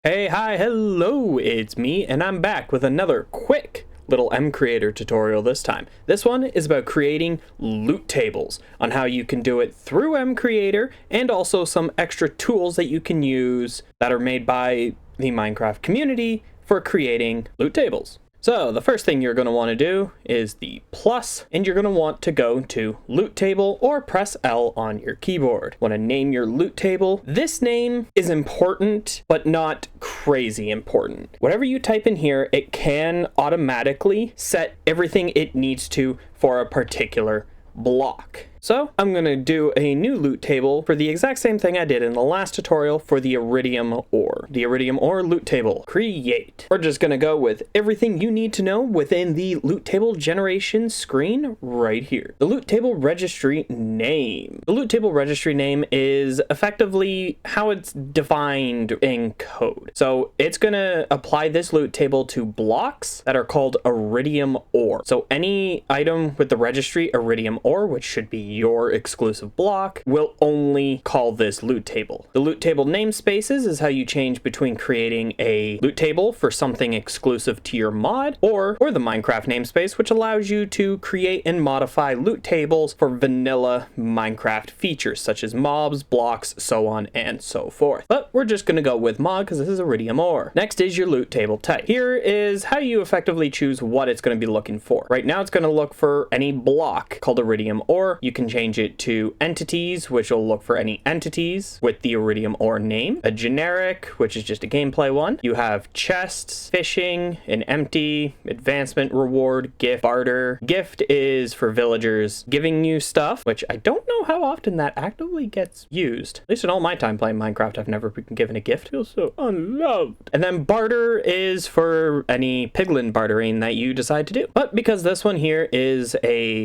Hi, hello, it's me, and I'm back with another quick little MCreator tutorial this time. This one is about creating loot tables, on how you can do it through MCreator, and also some extra tools that you can use that are made by the Minecraft community for creating loot tables. So the first thing you're going to want to do is the plus, and you're going to want to go to loot table or press L on your keyboard. Want to name your loot table. This name is important, but not crazy important. Whatever you type in here, it can automatically set everything it needs to for a particular block. So I'm going to do a new loot table for the exact same thing I did in the last tutorial for the iridium ore. The iridium ore loot table. Create. We're just going to go with everything you need to know within the loot table generation screen right here. The loot table registry name. The loot table registry name is effectively how it's defined in code. So it's going to apply this loot table to blocks that are called iridium ore. So any item with the registry iridium ore, which should be your exclusive block, will only call this loot table. The loot table namespaces is how you change between creating a loot table for something exclusive to your mod or the Minecraft namespace, which allows you to create and modify loot tables for vanilla Minecraft features such as mobs, blocks, so on and so forth. But we're just going to go with mod because this is iridium ore. Next is your loot table type. Here is how you effectively choose what it's going to be looking for. Right now it's going to look for any block called iridium ore. You can change it to entities, which will look for any entities with the iridium ore name. A generic, which is just a gameplay one. You have chests, fishing, an empty, advancement, reward, gift, barter. Gift is for villagers giving you stuff, which I don't know how often that actively gets used. At least in all my time playing Minecraft, I've never been given a gift. It feels so unloved. And then barter is for any piglin bartering that you decide to do. But because this one here is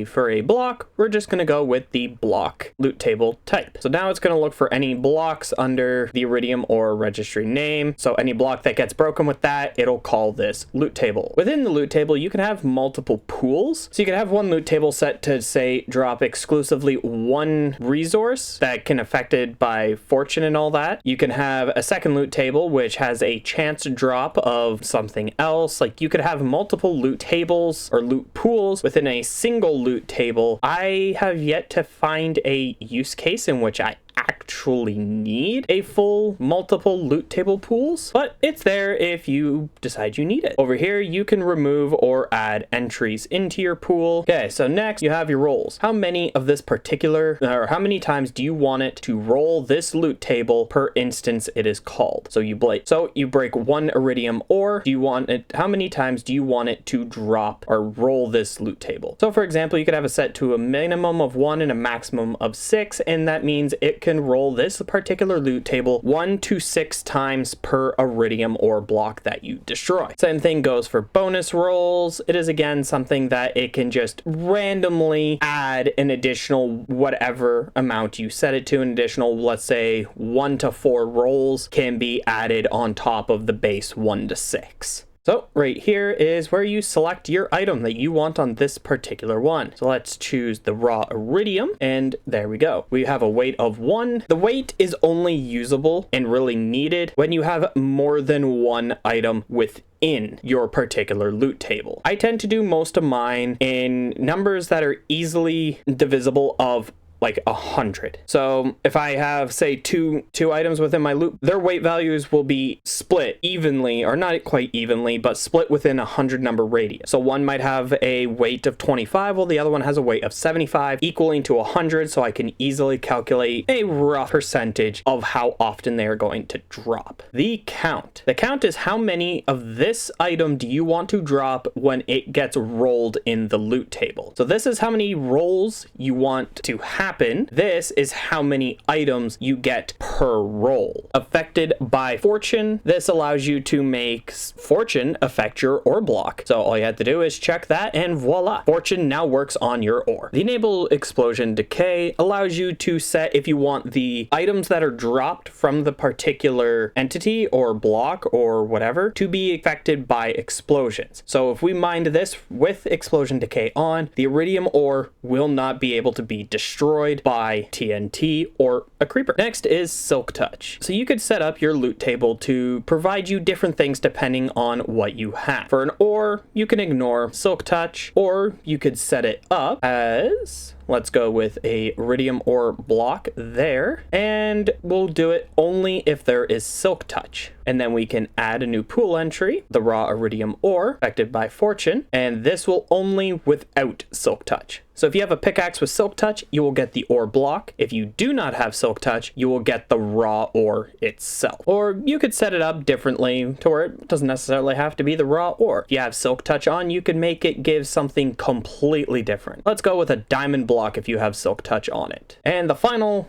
for a block, we're just going to go with the block loot table type. So now it's going to look for any blocks under the iridium ore registry name. So any block that gets broken with that, it'll call this loot table. Within the loot table, you can have multiple pools. So you can have one loot table set to say drop exclusively one resource that can affected by fortune and all that. You can have a second loot table which has a chance drop of something else. Like you could have multiple loot tables or loot pools within a single loot table. I have yet to find a use case in which I actually need a full multiple loot table pools, but it's there if you decide you need it. Over here, you can remove or add entries into your pool. Okay, so next you have your rolls. How many of this particular, or how many times do you want it to roll this loot table per instance it is called? So you break one iridium ore. Do you want it? How many times do you want it to drop or roll this loot table? So for example, you could have it set to a minimum of 1 and a maximum of 6, and that means it can roll this particular loot table 1 to 6 times per iridium ore block that you destroy. Same thing goes for bonus rolls. It is again something that it can just randomly add an additional whatever amount you set it to. An additional, let's say 1 to 4 rolls can be added on top of the base 1 to 6. So right here is where you select your item that you want on this particular one. So let's choose the raw iridium, and there we go. We have a weight of 1. The weight is only usable and really needed when you have more than one item within your particular loot table. I tend to do most of mine in numbers that are easily divisible of like 100. So if I have, say, two items within my loot, their weight values will be split evenly, or not quite evenly, but split within 100 number radius. So one might have a weight of 25, while the other one has a weight of 75, equaling to 100. So I can easily calculate a rough percentage of how often they are going to drop. The count. The count is how many of this item do you want to drop when it gets rolled in the loot table. So this is how many rolls you want to happen. This is how many items you get per roll. Affected by fortune, this allows you to make fortune affect your ore block. So all you have to do is check that, and voila, fortune now works on your ore. The enable explosion decay allows you to set if you want the items that are dropped from the particular entity or block or whatever to be affected by explosions. So if we mined this with explosion decay on, the iridium ore will not be able to be destroyed destroyed by TNT or a creeper. Next is Silk Touch. So you could set up your loot table to provide you different things depending on what you have. For an ore, you can ignore Silk Touch, or you could set it up as, let's go with a iridium ore block there, and we'll do it only if there is Silk Touch. And then we can add a new pool entry, the raw iridium ore, affected by fortune, and this will only without Silk Touch. So if you have a pickaxe with Silk Touch, you will get the ore block. If you do not have Silk Touch, you will get the raw ore itself. Or you could set it up differently to where it doesn't necessarily have to be the raw ore. If you have Silk Touch on, you can make it give something completely different. Let's go with a diamond block if you have Silk Touch on it. And the final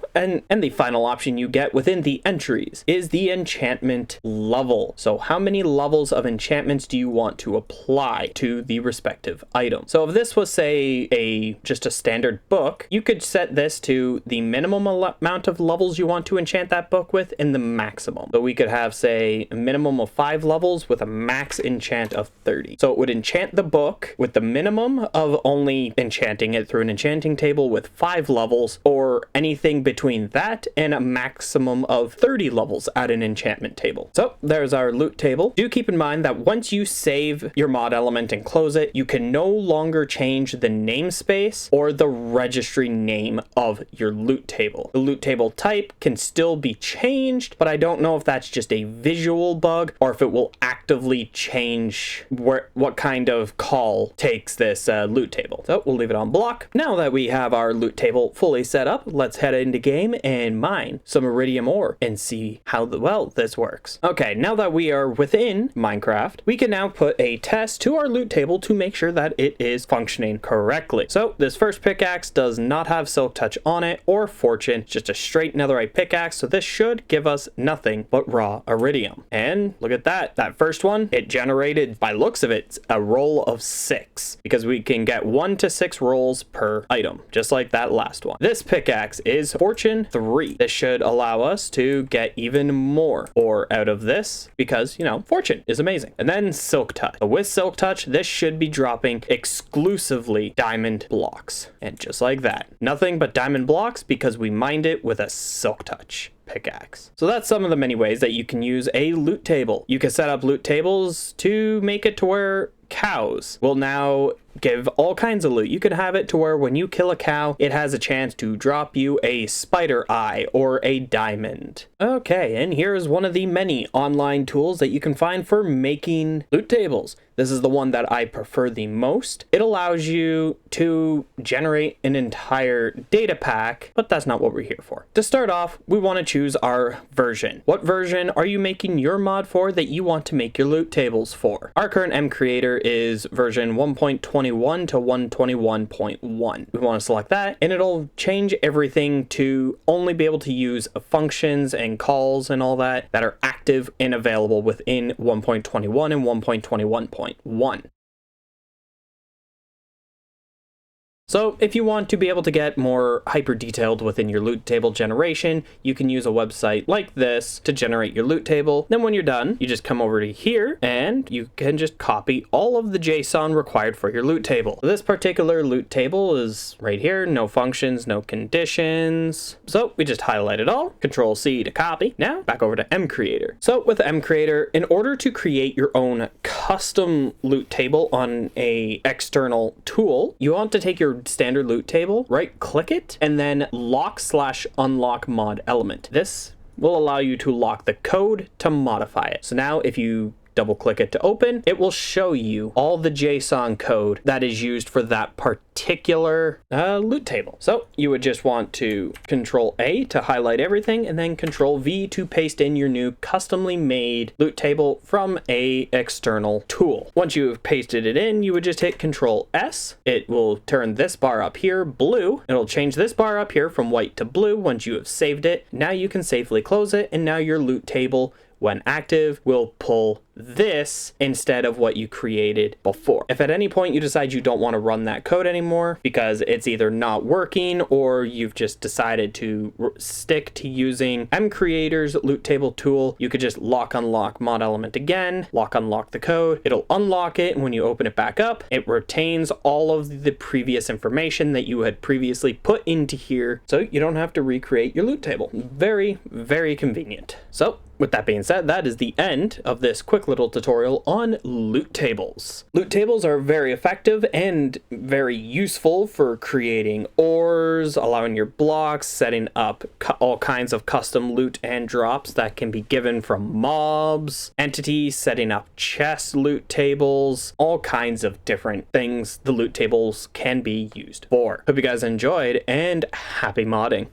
option you get within the entries is the enchantment level. So how many levels of enchantments do you want to apply to the respective item? So if this was, say, just a standard book, you could set this to the minimum amount of levels you want to enchant that book with and the maximum. So we could have, say, a minimum of 5 levels with a max enchant of 30. So it would enchant the book with the minimum of only enchanting it through an enchanting table with 5 levels, or anything between that and a maximum of 30 levels at an enchantment table. So there's our loot table. Do keep in mind that once you save your mod element and close it, you can no longer change the namespace or the registry name of your loot table. The loot table type can still be changed, but I don't know if that's just a visual bug or if it will actively change what kind of call takes this loot table. So we'll leave it on block. Now that we have our loot table fully set up, let's head into game and mine some iridium ore and see how well this works. Okay, now that we are within Minecraft, we can now put a test to our loot table to make sure that it is functioning correctly. So this first pickaxe does not have Silk Touch on it or fortune, it's just a straight netherite pickaxe, so this should give us nothing but raw iridium. And look at that. That first one, it generated, by looks of it, a roll of 6, because we can get 1 to 6 rolls per item, just like that last one. This pickaxe is fortune 3. This should allow us to get even more ore out of this because, you know, fortune is amazing. And then Silk Touch. So with Silk Touch, this should be dropping exclusively diamond blocks. And just like that, nothing but diamond blocks because we mined it with a Silk Touch pickaxe. So that's some of the many ways that you can use a loot table. You can set up loot tables to make it to where cows will now give all kinds of loot. You can have it to where when you kill a cow, it has a chance to drop you a spider eye or a diamond. Okay, and here's one of the many online tools that you can find for making loot tables. This is the one that I prefer the most. It allows you to generate an entire data pack, but that's not what we're here for. To start off, we want to choose our version. What version are you making your mod for that you want to make your loot tables for? Our current MCreator is version 1.21 to 121.1. We want to select that, and it'll change everything to only be able to use functions and calls and all that are active and available within 1.21 and 1.21.1. So if you want to be able to get more hyper detailed within your loot table generation, you can use a website like this to generate your loot table. Then when you're done, you just come over to here and you can just copy all of the JSON required for your loot table. So this particular loot table is right here, no functions, no conditions. So we just highlight it all, Control C to copy. Now back over to MCreator. So with MCreator, in order to create your own custom loot table on a external tool, you want to take your standard loot table, right click it, and then lock/unlock mod element. This will allow you to lock the code to modify it. So now if you double click it to open, it will show you all the JSON code that is used for that particular loot table. So you would just want to Control A to highlight everything and then Control V to paste in your new customly made loot table from a external tool. Once you have pasted it in, you would just hit Control S. It will turn this bar up here blue. It'll change this bar up here from white to blue once you have saved it. Now you can safely close it, and now your loot table, when active, will pull this instead of what you created before. If at any point you decide you don't want to run that code anymore because it's either not working or you've just decided to stick to using MCreator's loot table tool, you could just lock unlock mod element again, lock unlock the code. It'll unlock it, and when you open it back up, it retains all of the previous information that you had previously put into here, so you don't have to recreate your loot table. Very, very convenient. So with that being said, that is the end of this quick little tutorial on loot tables. Loot tables are very effective and very useful for creating ores, allowing your blocks, setting up all kinds of custom loot and drops that can be given from mobs, entities, setting up chest loot tables, all kinds of different things the loot tables can be used for. Hope you guys enjoyed, and happy modding.